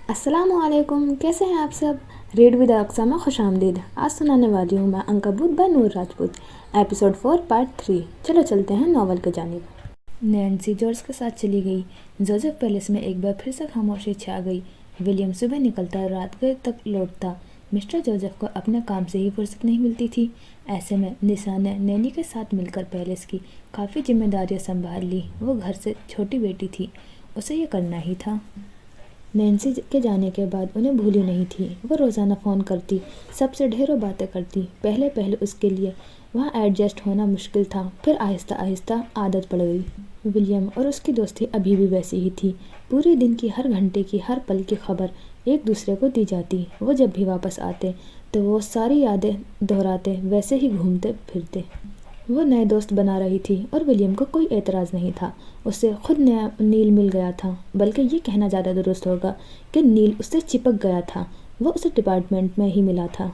السلام علیکم، کیسے ہیں آپ سب؟ ریڈ ود اقصا میں خوش آمدید۔ آج سنانے والی ہوں میں Ankaboot by Noor Rajput, episode 4 part 3۔ چلو چلتے ہیں ناول کی جانب۔ نینسی جارج کے ساتھ چلی گئی۔ جوزف پیلس میں ایک بار پھر سے خاموشی چھا گئی۔ ولیم صبح نکلتا اور رات گئے تک لوٹتا۔ مسٹر جوزف کو اپنے کام سے ہی فرصت نہیں ملتی تھی۔ ایسے میں نیسا نے نینی کے ساتھ مل کر پیلس کی کافی ذمہ داریاں سنبھال لی۔ وہ گھر سے چھوٹی بیٹی تھی، اسے یہ کرنا ہی تھا۔ نینسی کے جانے کے بعد انہیں بھولی نہیں تھی۔ وہ روزانہ فون کرتی، سب سے ڈھیروں باتیں کرتی۔ پہلے اس کے لیے وہاں ایڈجسٹ ہونا مشکل تھا، پھر آہستہ آہستہ عادت پڑ گئی۔ ولیم اور اس کی دوستی ابھی بھی ویسی ہی تھی۔ پورے دن کی، ہر گھنٹے کی، ہر پل کی خبر ایک دوسرے کو دی جاتی۔ وہ جب بھی واپس آتے تو وہ ساری یادیں دہراتے، ویسے ہی گھومتے پھرتے۔ وہ نئے دوست بنا رہی تھی اور ولیم کو کوئی اعتراض نہیں تھا۔ اسے خود نیا نیل مل گیا تھا، بلکہ یہ کہنا زیادہ درست ہوگا کہ نیل اس سے چپک گیا تھا۔ وہ اسے ڈپارٹمنٹ میں ہی ملا تھا۔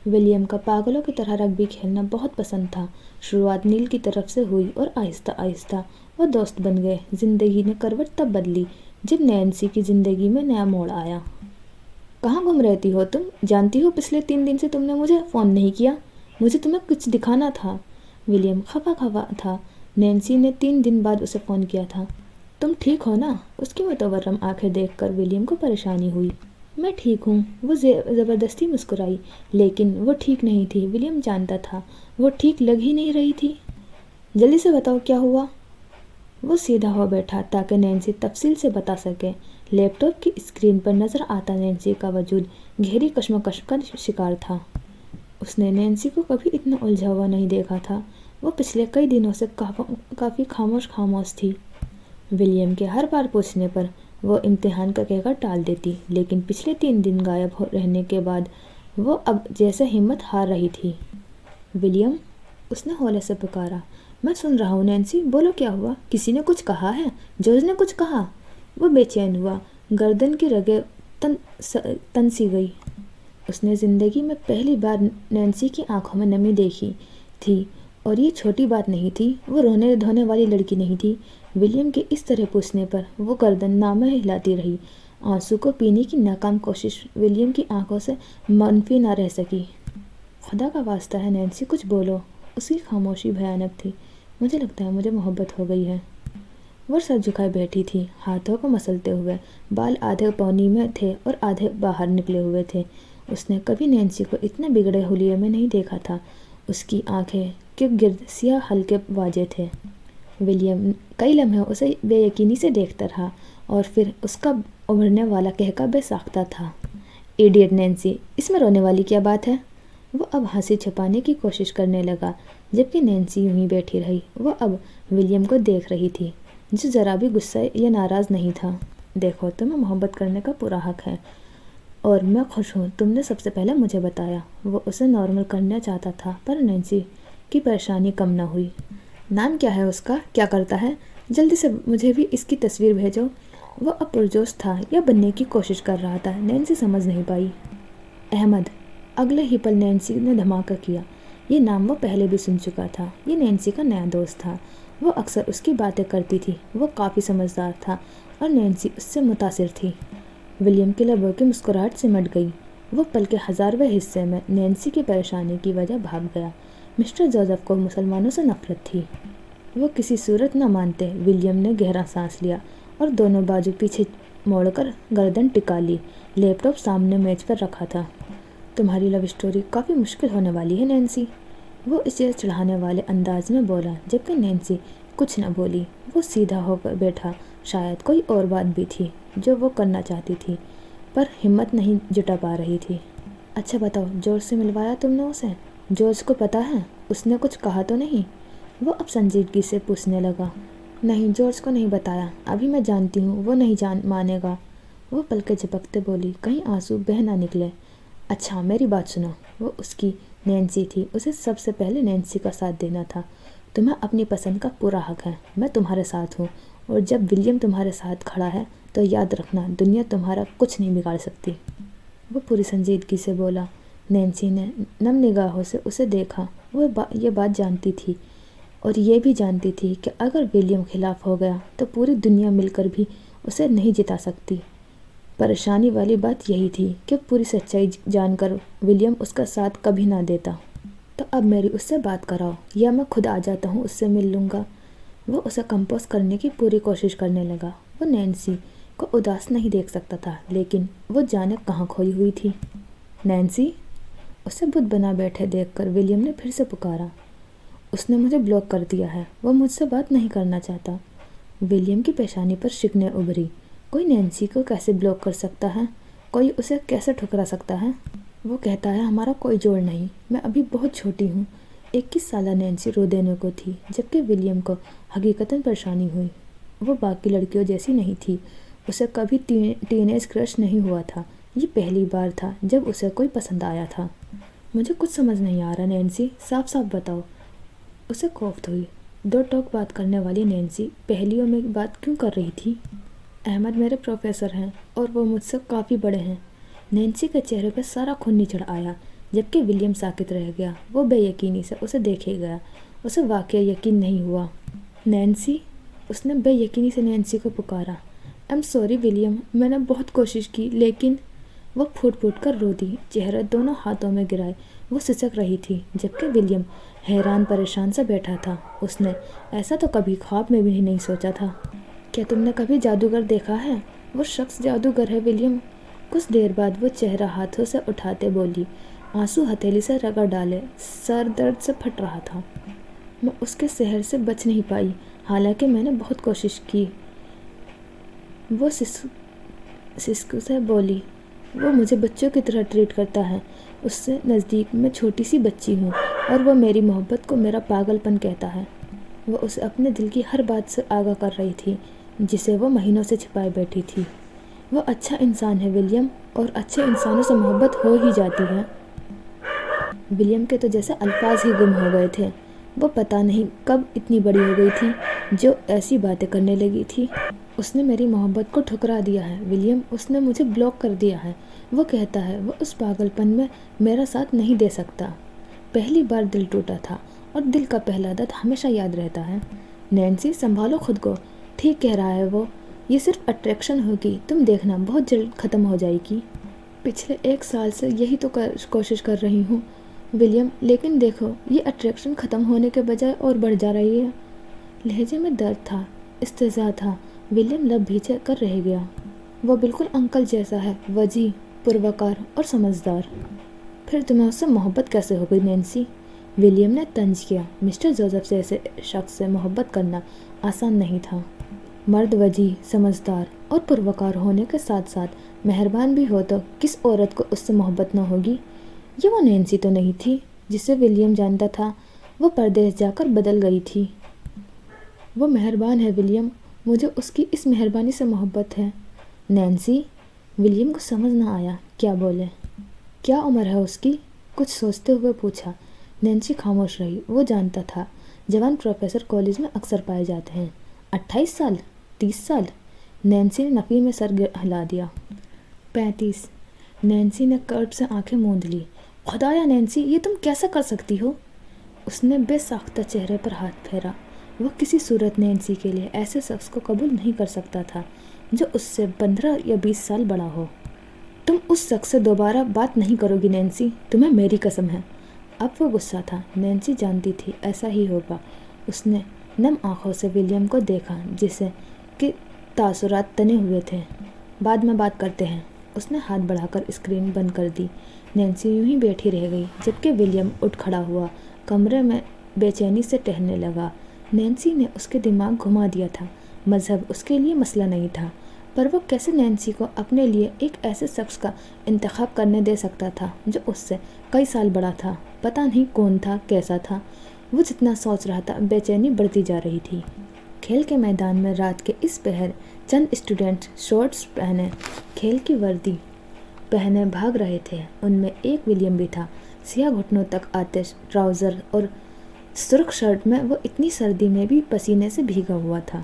ولیم کا پاگلوں کی طرح رگبی کھیلنا بہت پسند تھا۔ شروعات نیل کی طرف سے ہوئی اور آہستہ آہستہ وہ دوست بن گئے۔ زندگی نے کروٹ تب بدلی جب نینسی کی زندگی میں نیا موڑ آیا۔ کہاں گم رہتی ہو تم؟ جانتی ہو پچھلے 3 دن سے تم نے مجھے فون نہیں کیا۔ مجھے تمہیں کچھ دکھانا تھا۔ ولیم خفا تھا۔ نینسی نے 3 دن بعد اسے فون کیا تھا۔ تم ٹھیک ہو نا؟ اس کی متورم آنکھیں دیکھ کر ولیم کو پریشانی ہوئی۔ میں ٹھیک ہوں، وہ زبردستی مسکرائی، لیکن وہ ٹھیک نہیں تھی۔ ولیم جانتا تھا وہ ٹھیک لگ ہی نہیں رہی تھی۔ جلدی سے بتاؤ کیا ہوا؟ وہ سیدھا ہو بیٹھا تاکہ نینسی تفصیل سے بتا سکے۔ لیپ ٹاپ کی اسکرین پر نظر آتا نینسی کا وجود گہری کشمکش کا شکار تھا۔ اس نے نینسی کو کبھی اتنا الجھا ہوا نہیں دیکھا تھا۔ وہ پچھلے کئی دنوں سے کافی خاموش تھی۔ ولیم کے ہر بار پوچھنے پر وہ امتحان کا کہہ کر ٹال دیتی، لیکن پچھلے 3 دن غائب رہنے کے بعد وہ اب جیسے ہمت ہار رہی تھی۔ ولیم، اس نے ہولے سے پکارا۔ میں سن رہا ہوں نینسی، بولو کیا ہوا؟ کسی نے کچھ کہا ہے؟ جارج نے کچھ کہا؟ وہ بے چین ہوا، گردن کی رگیں تن سی گئی۔ اس نے زندگی میں پہلی بار نینسی کی آنکھوں میں نمی دیکھی تھی، اور یہ چھوٹی بات نہیں تھی۔ وہ رونے دھونے والی لڑکی نہیں تھی۔ ولیم کے اس طرح پوچھنے پر وہ گردن نامہ ہلاتی رہی۔ آنسو کو پینے کی ناکام کوشش ولیم کی آنکھوں سے منفی نہ رہ سکی۔ خدا کا واسطہ ہے نینسی، کچھ بولو۔ اس کی خاموشی بھیانک تھی۔ مجھے لگتا ہے مجھے محبت ہو گئی ہے۔ وہ سر جھکائے بیٹھی تھی، ہاتھوں کو مسلتے ہوئے۔ بال آدھے پونی میں تھے اور آدھے باہر نکلے ہوئے تھے۔ اس نے کبھی نینسی کو اتنے بگڑے حلیے میں نہیں دیکھا تھا۔ اس کی آنکھیں کے گرد سیاہ حلقے واضح تھے۔ ولیم کئی لمحے اسے بے یقینی سے دیکھتا رہا، اور پھر اس کا ابھرنے والا کہکا بے ساختہ تھا۔ ایڈیٹ نینسی، اس میں رونے والی کیا بات ہے؟ وہ اب ہنسی چھپانے کی کوشش کرنے لگا، جبکہ نینسی یوں ہی بیٹھی رہی۔ وہ اب ولیم کو دیکھ رہی تھی، جو ذرا بھی غصہ یا ناراض نہیں تھا۔ دیکھو، تمہیں محبت کرنے کا پورا حق ہے، اور میں خوش ہوں تم نے سب سے پہلے مجھے بتایا۔ وہ اسے نارمل کرنا چاہتا تھا، پر نینسی کی پریشانی کم نہ ہوئی۔ نام کیا ہے اس کا؟ کیا کرتا ہے؟ جلدی سے مجھے بھی اس کی تصویر بھیجو۔ وہ اب پرجوش تھا یا بننے کی کوشش کر رہا تھا، نینسی سمجھ نہیں پائی۔ احمد۔ اگلے ہی پل نینسی نے دھماکہ کیا۔ یہ نام وہ پہلے بھی سن چکا تھا۔ یہ نینسی کا نیا دوست تھا۔ وہ اکثر اس کی باتیں کرتی تھی۔ وہ کافی سمجھدار تھا اور نینسی اس سے متاثر تھی۔ ولیم کے لبوں کی مسکراہٹ سمٹ گئی۔ وہ پل کے 1000ویں حصے میں نینسی کی پریشانی کی وجہ بھاگ گیا۔ مسٹر جوزف کو مسلمانوں سے نفرت تھی۔ وہ کسی صورت نہ مانتے۔ ولیم نے گہرا سانس لیا اور دونوں بازو پیچھے موڑ کر گردن ٹکا لی۔ لیپ ٹاپ سامنے میز پر رکھا تھا۔ تمہاری لو اسٹوری کافی مشکل ہونے والی ہے نینسی، وہ اسے چڑھانے والے انداز میں بولا، جبکہ نینسی کچھ نہ بولی۔ وہ سیدھا ہو کر بیٹھا۔ شاید کوئی اور بات بھی تھی جو وہ کرنا چاہتی تھی، پر ہمت نہیں جٹا پا رہی تھی۔ اچھا بتاؤ، جارج سے ملوایا تم نے اسے؟ جارج کو پتہ ہے؟ اس نے کچھ کہا تو نہیں؟ وہ اب سنجیدگی سے پوچھنے لگا۔ نہیں، جارج کو نہیں بتایا۔ ابھی میں جانتی ہوں وہ نہیں مانے گا۔ وہ پلکیں جھپکتے بولی، کہیں آنسو بہہ نہ نکلے۔ اچھا، میری بات سنو۔ وہ اس کی نینسی تھی، اسے سب سے پہلے نینسی کا ساتھ دینا تھا۔ تمہیں اپنی پسند کا پورا حق ہے، میں تمہارے ساتھ ہوں، اور جب ولیم تمہارے ساتھ کھڑا ہے تو یاد رکھنا دنیا تمہارا کچھ نہیں بگاڑ سکتی۔ وہ پوری سنجیدگی سے بولا۔ نینسی نے نم نگاہوں سے اسے دیکھا۔ وہ یہ بات جانتی تھی، اور یہ بھی جانتی تھی کہ اگر ولیم خلاف ہو گیا تو پوری دنیا مل کر بھی اسے نہیں جتا سکتی۔ پریشانی والی بات یہی تھی کہ پوری سچائی جان کر ولیم اس کا ساتھ کبھی نہ دیتا۔ تو اب میری اس سے بات کراؤ یا میں خود آ جاتا ہوں، اس سے مل لوں گا۔ وہ اسے کمپوز کرنے کی پوری کوشش کرنے لگا۔ وہ نینسی کو اداس نہیں دیکھ سکتا تھا، لیکن وہ جانے کہاں کھوئی ہوئی تھی۔ نینسی! اسے بت بنا بیٹھے دیکھ کر ولیم نے پھر سے پکارا۔ اس نے مجھے بلاک کر دیا ہے، وہ مجھ سے بات نہیں کرنا چاہتا۔ ولیم کی پیشانی پر شکنیں ابھری۔ کوئی نینسی کو کیسے بلاک کر سکتا ہے؟ کوئی اسے کیسے ٹھکرا سکتا ہے؟ وہ کہتا ہے ہمارا کوئی جوڑ نہیں، میں ابھی بہت چھوٹی ہوں۔ 21 سالہ نینسی رو دینے کو تھی، جبکہ ولیم کو حقیقتاً پریشانی ہوئی۔ وہ باقی لڑکیوں جیسی نہیں تھی، اسے کبھی ٹین ایج کرش نہیں ہوا تھا۔ یہ پہلی بار تھا جب اسے کوئی پسند آیا تھا۔ مجھے کچھ سمجھ نہیں آ رہا نینسی، صاف صاف بتاؤ۔ اسے کوفت ہوئی۔ دو ٹوک بات کرنے والی نینسی پہلیوں میں بات کیوں کر رہی تھی؟ احمد میرے پروفیسر ہیں اور وہ مجھ سے کافی بڑے ہیں۔ نینسی کے چہرے پہ سارا خون نچڑ آیا، جبکہ ولیم ساکت رہ گیا۔ وہ بے یقینی سے اسے دیکھے گیا۔ اسے واقعہ یقین نہیں ہوا۔ نینسی! اس نے بے یقینی سے نینسی کو پکارا۔ ایم سوری ولیم، میں نے بہت کوشش کی لیکن… وہ پھوٹ پھوٹ کر رو دی، چہرہ دونوں ہاتھوں میں گرائے وہ سسک رہی تھی، جبکہ ولیم حیران پریشان سا بیٹھا تھا۔ اس نے ایسا تو کبھی خواب میں بھی نہیں سوچا تھا۔ کیا تم نے کبھی جادوگر دیکھا ہے؟ وہ شخص جادوگر ہے ولیم۔ کچھ دیر بعد وہ چہرہ ہاتھوں سے اٹھاتے بولی، آنسو ہتھیلی سے رگڑ ڈالے، سر درد سے پھٹ رہا تھا۔ میں اس کے سحر سے بچ نہیں پائی، حالانکہ میں نے بہت کوشش کی۔ وہ سسک سے بولی، وہ مجھے بچوں کی طرح ٹریٹ کرتا ہے۔ اس سے نزدیک میں چھوٹی سی بچی ہوں اور وہ میری محبت کو میرا پاگل پن کہتا ہے۔ وہ اسے اپنے دل کی ہر بات سے آگاہ کر رہی تھی، جسے وہ مہینوں سے چھپائے بیٹھی تھی۔ وہ اچھا انسان ہے ولیم، اور اچھے انسانوں سے محبت ہو ہی جاتی ہے۔ ولیم کے تو جیسے الفاظ ہی گم ہو گئے تھے۔ وہ پتہ نہیں کب اتنی بڑی ہو گئی تھی جو ایسی باتیں کرنے لگی تھی۔ اس نے میری محبت کو ٹھکرا دیا ہے ولیم، اس نے مجھے بلاک کر دیا ہے۔ وہ کہتا ہے وہ اس پاگل پن میں میرا ساتھ نہیں دے سکتا۔ پہلی بار دل ٹوٹا تھا، اور دل کا پہلا درد ہمیشہ یاد رہتا ہے۔ نینسی سنبھالو خود کو، ٹھیک کہہ رہا ہے وہ، یہ صرف اٹریکشن ہوگی، تم دیکھنا بہت جلد ختم ہو جائے گی۔ پچھلے 1 سال سے یہی تو کوشش کر رہی ہوں ولیم، لیکن دیکھو یہ اٹریکشن ختم ہونے کے بجائے اور بڑھ جا رہی ہے۔ لہجے میں درد تھا، استہزاء تھا۔ ولیم لب بھیجے کر رہ گیا۔ وہ بالکل انکل جیسا ہے، وجیح، پروقار اور سمجھدار۔ پھر تمہیں اس سے محبت کیسے ہو گئی نینسی؟ ولیم نے طنز کیا۔ مسٹر جوزف جیسے شخص سے محبت کرنا آسان نہیں تھا۔ مرد وجیح، سمجھدار اور پروقار ہونے کے ساتھ ساتھ مہربان بھی ہو تو کس عورت کو اس سے محبت نہ ہوگی؟ یہ وہ نینسی تو نہیں تھی جسے ولیم جانتا تھا۔ وہ پردیس جا کر بدل گئی تھی۔ وہ مہربان ہے ولیم، مجھے اس کی اس مہربانی سے محبت ہے۔ نینسی! ولیم کو سمجھ نہ آیا کیا بولے۔ کیا عمر ہے اس کی؟ کچھ سوچتے ہوئے پوچھا۔ نینسی خاموش رہی۔ وہ جانتا تھا جوان پروفیسر کالج میں اکثر پائے جاتے ہیں۔ 28 سال؟ 30 سال؟ نینسی نے نفی میں سر ہلا دیا۔ 35۔ نینسی نے کرب سے آنکھیں موند لی۔ خدایا نینسی، یہ تم کیسا کر سکتی ہو؟ اس نے بے ساختہ چہرے پر ہاتھ پھیرا۔ وہ کسی صورت نینسی کے لیے ایسے شخص کو قبول نہیں کر سکتا تھا جو اس سے 15 یا 20 سال بڑا ہو۔ تم اس شخص سے دوبارہ بات نہیں کرو گی نینسی، تمہیں میری قسم ہے۔ اب وہ غصہ تھا، نینسی جانتی تھی ایسا ہی ہوگا۔ اس نے نم آنکھوں سے ولیم کو دیکھا، جسے کہ تاثرات تنے ہوئے تھے۔ بعد میں بات کرتے ہیں۔ اس نے ہاتھ بڑھا کر اسکرین بند کر دی۔ نینسی یوں ہی بیٹھی رہ گئی، جبکہ ولیم اٹھ کھڑا ہوا، کمرے میں بے چینی سے ٹہلنے لگا۔ نینسی نے اس کے دماغ گھما دیا تھا۔ مذہب اس کے لیے مسئلہ نہیں تھا، پر وہ کیسے نینسی کو اپنے لیے ایک ایسے شخص کا انتخاب کرنے دے سکتا تھا جو اس سے کئی سال بڑا تھا؟ پتہ نہیں کون تھا، کیسا تھا۔ وہ جتنا سوچ رہا تھا بے چینی بڑھتی جا رہی تھی۔ کھیل کے میدان میں رات کے اس پہر چند اسٹوڈنٹ شارٹس پہنے، کھیل کی وردی پہنے بھاگ رہے تھے۔ ان میں ایک ولیم بھی تھا، سیاہ گھٹنوں تک آتے ٹراؤزر اور سرخ شرٹ میں۔ وہ اتنی سردی میں بھی پسینے سے بھیگا ہوا تھا۔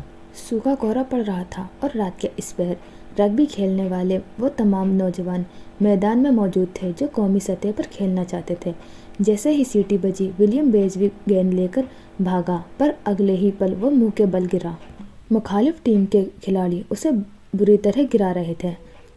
سوکھا کہرا پڑ رہا تھا، اور رات کے اس پہر رگبی کھیلنے والے وہ تمام نوجوان میدان میں موجود تھے جو قومی سطح پر کھیلنا چاہتے تھے۔ جیسے ہی سیٹی بجی، ولیم بیزوی گیند لے کر بھاگا، پر اگلے ہی پل وہ منہ کے بل گرا۔ مخالف ٹیم کے کھلاڑی اسے بری طرح گرا رہے تھے۔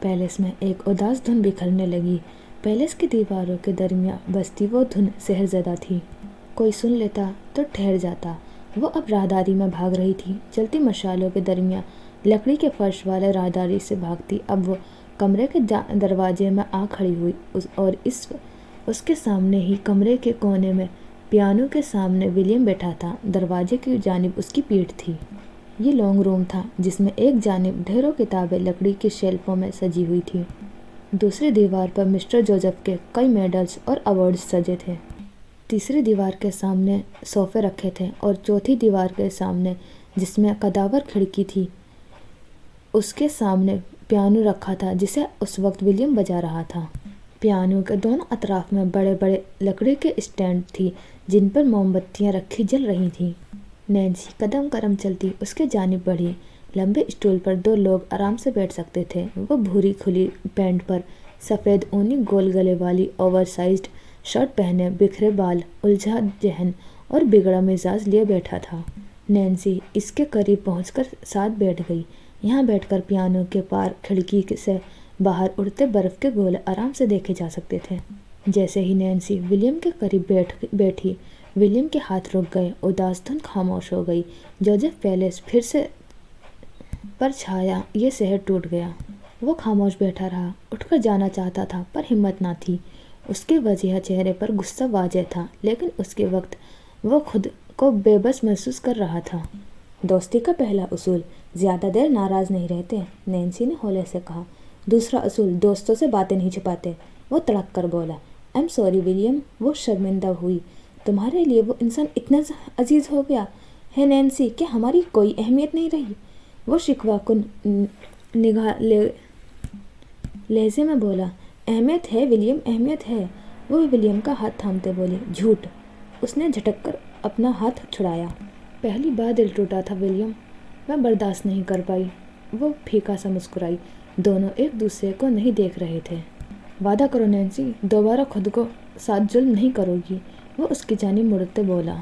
پیلس میں ایک اداس دھن بکھرنے لگی۔ پیلس کی دیواروں کے درمیان بستی وہ دھن سحر زدہ تھی۔ کوئی سن لیتا تو ٹھہر جاتا۔ وہ اب راہداری میں بھاگ رہی تھی، چلتی مشالوں کے درمیان لکڑی کے فرش والے راہداری سے بھاگتی۔ اب وہ کمرے کے دروازے میں آ کھڑی ہوئی اور اس کے سامنے ہی کمرے کے کونے میں پیانو کے سامنے ولیم بیٹھا تھا۔ دروازے کی جانب اس کی پیٹھ تھی۔ یہ لانگ روم تھا جس میں ایک جانب ڈھیروں کتابیں لکڑی کی شیلفوں میں سجی ہوئی تھی، دوسری دیوار پر مسٹر جوزف کے کئی میڈلز اور ایوارڈز سجے تھے، تیسری دیوار کے سامنے صوفے رکھے تھے اور چوتھی دیوار کے سامنے، جس میں قداور کھڑکی تھی، اس کے سامنے پیانو رکھا تھا جسے اس وقت ولیم بجا رہا تھا۔ پیانو کے دونوں اطراف میں بڑے بڑے لکڑی کے اسٹینڈ تھی جن پر موم بتیاں رکھی جل رہی تھیں۔ نینسی قدم قدم چلتی اس کے جانب بڑھی۔ لمبے اسٹول پر دو لوگ آرام سے بیٹھ سکتے تھے۔ وہ بھوری کھلی پینٹ پر سفید اونی گول گلے والی اوور سائزڈ شرٹ پہنے، بکھرے بال، الجھا ذہن اور بگڑا مزاج لیے بیٹھا تھا۔ نینسی اس کے قریب پہنچ کر ساتھ بیٹھ گئی۔ یہاں بیٹھ کر پیانو کے پار کھڑکی سے باہر اڑتے برف کے گولے آرام سے دیکھے جا سکتے تھے۔ جیسے ہی نینسی ولیم کے قریب بیٹھی، ولیم کے ہاتھ رک گئے، اداس دھن خاموش ہو گئی۔ جوزف پیلس پھر سے پر چھایا، یہ شہر ٹوٹ گیا۔ وہ خاموش بیٹھا رہا، اٹھ کر جانا چاہتا تھا پر ہمت نہ تھی۔ اس کے وجیح چہرے پر غصہ واضح تھا، لیکن اس کے وقت وہ خود کو بے بس محسوس کر رہا تھا۔ دوستی کا پہلا اصول، زیادہ دیر ناراض نہیں رہتے، نینسی نے ہولے سے کہا۔ دوسرا اصول، دوستوں سے باتیں نہیں چھپاتے، وہ تڑک کر بولا۔ "آئی ایم سوری ولیم"، وہ شرمندہ ہوئی۔ "تمہارے لیے وہ انسان اتنا عزیز ہو گیا ہے نینسی کہ ہماری کوئی اہمیت نہیں رہی"، وہ شکوہ کن لہجے میں بولا۔ "اہمیت ہے ولیم، اہمیت ہے"، وہ ولیم کا ہاتھ تھامتے بولی۔ "جھوٹ"، اس نے جھٹک کر اپنا ہاتھ چھڑایا۔ "پہلی بار دل ٹوٹا تھا ولیم، میں برداشت نہیں کر پائی"، وہ پھیکا سا مسکرائی۔ دونوں ایک دوسرے کو نہیں دیکھ رہے تھے۔ "وعدہ کرو نینسی، دوبارہ خود کو ساتھ ظلم نہیں کرو گی"، وہ اس کی جانب مڑتے بولا۔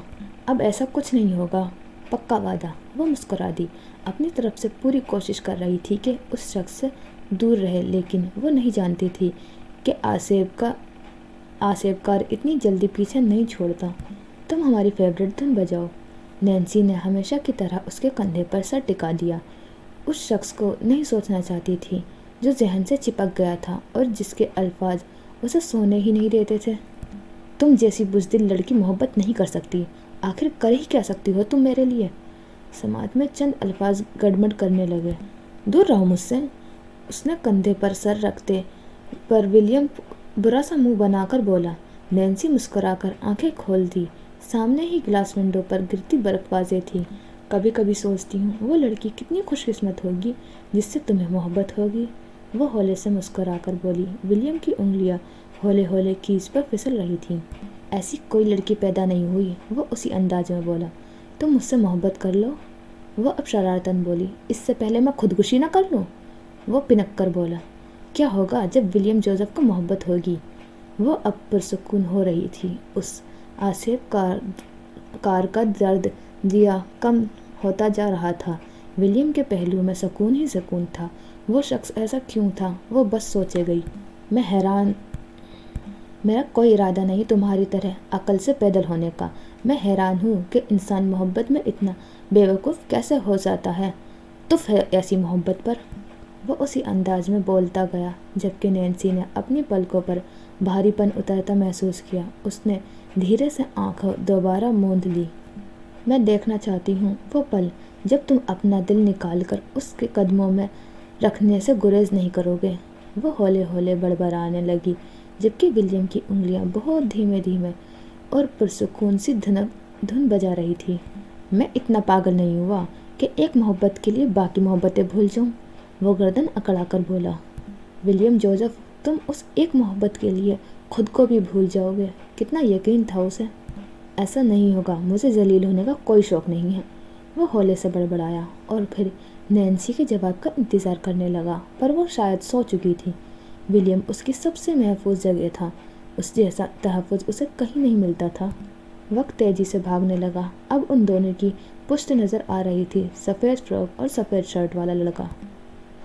"اب ایسا کچھ نہیں ہوگا، پکا وعدہ"، وہ مسکرا دی۔ اپنی طرف سے پوری کوشش کر رہی تھی کہ اس شخص سے دور رہے، لیکن وہ نہیں جانتی تھی کہ آصف کار اتنی جلدی پیچھے نہیں چھوڑتا۔ "تم ہماری فیورٹ دھن بجاؤ"، نینسی نے ہمیشہ کی طرح اس کے کندھے پر سر ٹکا دیا۔ اس شخص کو نہیں سوچنا چاہتی تھی جو ذہن سے چپک گیا تھا اور جس کے الفاظ اسے سونے ہی نہیں دیتے تھے۔ "تم جیسی بزدل لڑکی محبت نہیں کر سکتی، آخر کر ہی کیا سکتی ہو تم میرے لیے"، سماعت میں چند الفاظ گڑبڑ کرنے لگے۔ "دور رہو مجھ سے"، اس نے کندھے پر سر رکھتے پر ولیم برا سا منہ بنا کر بولا۔ نینسی مسکرا کر آنکھیں کھول دی۔ سامنے ہی گلاس ونڈو پر گرتی برف واضح تھی۔ "کبھی کبھی سوچتی ہوں وہ لڑکی کتنی خوش قسمت ہوگی جس سے تمہیں محبت ہوگی"، وہ ہولے سے مسکرا کر بولی۔ ولیم کی انگلیاں ہولے ہولے کیز پر پھسل رہی تھیں۔ "ایسی کوئی لڑکی پیدا نہیں ہوئی"، وہ اسی انداز میں بولا۔ "تم مجھ سے محبت کر لو"، وہ اب شرارتاً بولی۔ "اس سے پہلے میں خودکشی نہ کر لوں"، وہ پنک کر بولا۔ "کیا ہوگا جب ولیم جوزف کو محبت ہوگی"، وہ اب پرسکون ہو رہی تھی۔ اس آصف کار کا درد دیا کم ہوتا جا رہا تھا۔ ولیم کے پہلو میں سکون ہی سکون تھا۔ وہ شخص ایسا کیوں تھا، وہ بس سوچے گئی۔ میرا کوئی ارادہ نہیں تمہاری طرح عقل سے پیدل ہونے کا۔ میں حیران ہوں کہ انسان محبت میں اتنا بے وقوف کیسے ہو جاتا ہے۔ تف ہے ایسی محبت پر، وہ اسی انداز میں بولتا گیا۔ جبکہ نینسی نے اپنی پلکوں پر بھاری پن اترتا محسوس کیا۔ اس نے دھیرے سے آنکھیں دوبارہ موند لی۔ "میں دیکھنا چاہتی ہوں وہ پل جب تم اپنا دل نکال کر اس کے قدموں میں رکھنے سے گریز نہیں کرو گے"، وہ ہولے ہولے بڑبڑانے لگی، جبکہ ولیم کی انگلیاں بہت دھیمے دھیمے اور پرسکون سی دھن بجا رہی تھی۔ "میں اتنا پاگل نہیں ہوا کہ ایک محبت کے لیے باقی محبتیں بھول جاؤں"، وہ گردن اکڑا کر بولا۔ "ولیم جوزف، تم اس ایک محبت کے لیے خود کو بھی بھول جاؤ گے"، کتنا یقین تھا اسے۔ "ایسا نہیں ہوگا، مجھے ذلیل ہونے کا کوئی شوق نہیں ہے"، وہ ہولے سے بڑبڑایا اور پھر نینسی کے جواب کا انتظار کرنے لگا، پر وہ شاید سو چکی تھی۔ ولیم اس کی سب سے محفوظ جگہ تھا، اس جیسا تحفظ اسے کہیں نہیں ملتا تھا۔ وقت تیزی سے بھاگنے لگا۔ اب ان دونوں کی پشت نظر آ رہی تھی، سفید فراک اور سفید شرٹ والا لڑکا